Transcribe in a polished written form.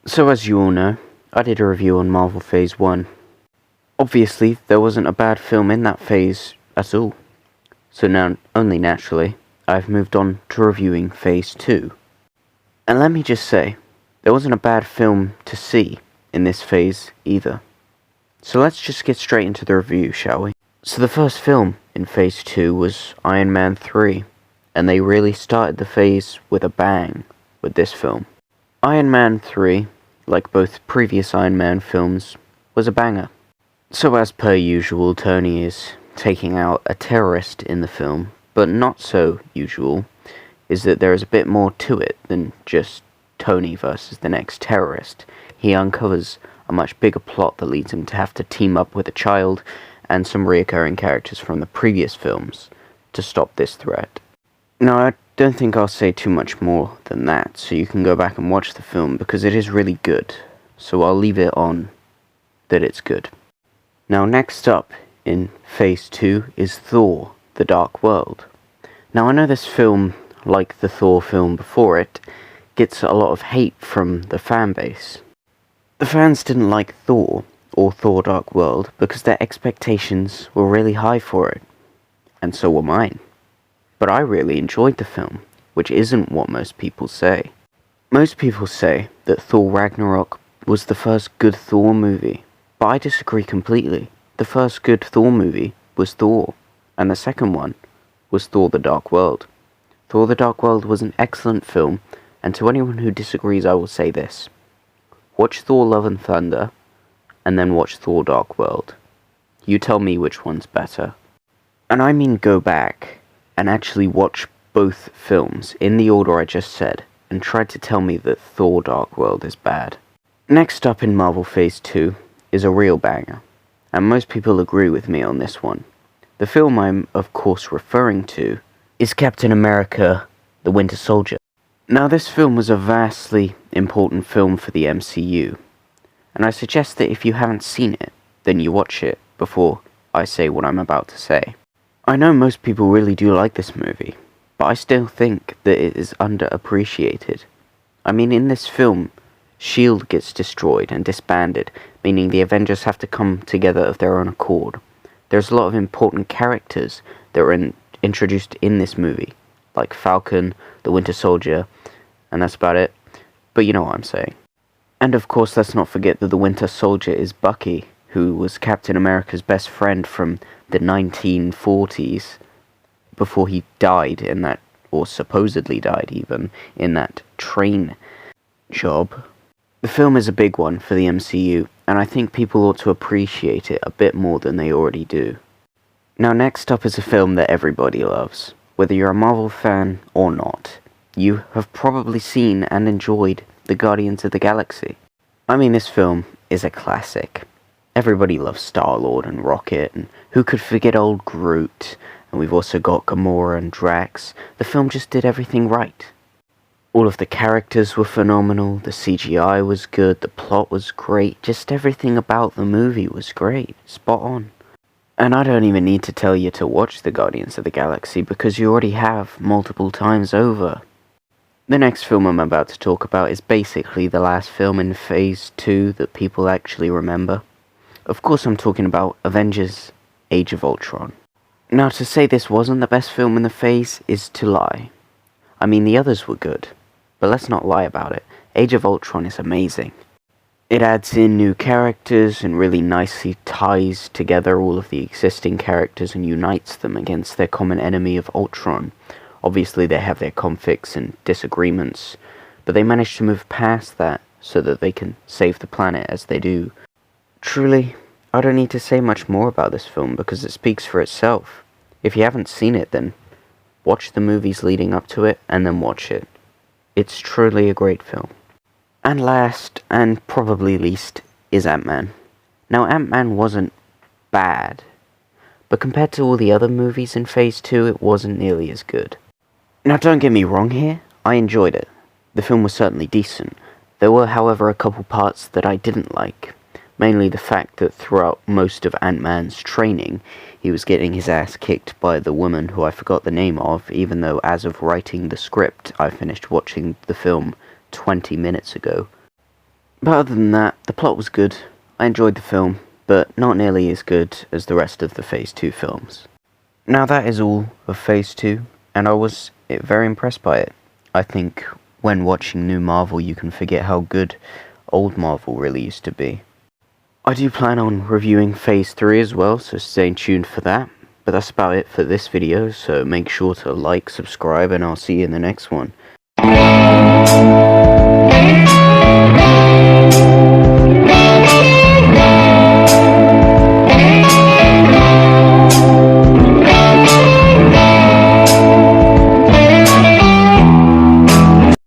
So as you all know, I did a review on Marvel Phase 1. Obviously, there wasn't a bad film in that phase at all. So now, only naturally, I've moved on to reviewing Phase 2. And let me just say, there wasn't a bad film to see in this phase either. So let's just get straight into the review, shall we? So the first film in Phase 2 was Iron Man 3, and they really started the phase with a bang with this film. Iron Man 3, like both previous Iron Man films, was a banger. So as per usual, Tony is taking out a terrorist in the film, but not so usual is that there is a bit more to it than just Tony versus the next terrorist. He uncovers a much bigger plot that leads him to have to team up with a child and some reoccurring characters from the previous films to stop this threat. Now, I don't think I'll say too much more than that, so you can go back and watch the film because it is really good. So I'll leave it on that it's good. Now, next up in Phase 2 is Thor: The Dark World. Now, I know this film, like the Thor film before it, gets a lot of hate from the fan base. The fans didn't like Thor, or Thor: Dark World, because their expectations were really high for it, and so were mine. But I really enjoyed the film, which isn't what most people say. Most people say that Thor Ragnarok was the first good Thor movie, but I disagree completely. The first good Thor movie was Thor, and the second one was Thor: The Dark World. Thor: The Dark World was an excellent film, and to anyone who disagrees I will say this. Watch Thor: Love and Thunder, and then watch Thor: Dark World. You tell me which one's better. And I mean go back and actually watch both films in the order I just said, and try to tell me that Thor: Dark World is bad. Next up in Marvel Phase 2 is a real banger, and most people agree with me on this one. The film I'm of course referring to is Captain America: The Winter Soldier. Now, this film was a vastly important film for the MCU, and I suggest that if you haven't seen it, then you watch it before I say what I'm about to say. I know most people really do like this movie, but I still think that it is underappreciated. I mean, in this film, S.H.I.E.L.D. gets destroyed and disbanded, meaning the Avengers have to come together of their own accord. There's a lot of important characters that were introduced in this movie, like Falcon, the Winter Soldier, and that's about it, but you know what I'm saying. And of course, let's not forget that the Winter Soldier is Bucky, who was Captain America's best friend from the 1940s, before he died in that, or supposedly died even, in that train job. The film is a big one for the MCU, and I think people ought to appreciate it a bit more than they already do. Now, next up is a film that everybody loves. Whether you're a Marvel fan or not, you have probably seen and enjoyed the Guardians of the Galaxy. I mean, this film is a classic. Everybody loves Star-Lord and Rocket, and who could forget old Groot? And we've also got Gamora and Drax. The film just did everything right. All of the characters were phenomenal, the CGI was good, the plot was great, just everything about the movie was great, spot on. And I don't even need to tell you to watch the Guardians of the Galaxy, because you already have multiple times over. The next film I'm about to talk about is basically the last film in Phase 2 that people actually remember. Of course I'm talking about Avengers: Age of Ultron. Now, to say this wasn't the best film in the phase is to lie. I mean, the others were good, but let's not lie about it. Age of Ultron is amazing. It adds in new characters and really nicely ties together all of the existing characters and unites them against their common enemy of Ultron. Obviously they have their conflicts and disagreements, but they manage to move past that so that they can save the planet as they do. Truly, I don't need to say much more about this film because it speaks for itself. If you haven't seen it, then watch the movies leading up to it and then watch it. It's truly a great film. And last, and probably least, is Ant-Man. Now, Ant-Man wasn't bad, but compared to all the other movies in Phase 2, it wasn't nearly as good. Now, don't get me wrong here, I enjoyed it. The film was certainly decent. There were, however, a couple parts that I didn't like. Mainly the fact that throughout most of Ant-Man's training, he was getting his ass kicked by the woman who I forgot the name of, even though as of writing the script, I finished watching the film 20 minutes ago. But other than that, the plot was good. I enjoyed the film, but not nearly as good as the rest of the Phase 2 films. Now that is all of Phase 2, and I was very impressed by it. I think when watching new Marvel you can forget how good old Marvel really used to be. I do plan on reviewing Phase 3 as well, so stay tuned for that. But that's about it for this video, so make sure to like, subscribe, and I'll see you in the next one.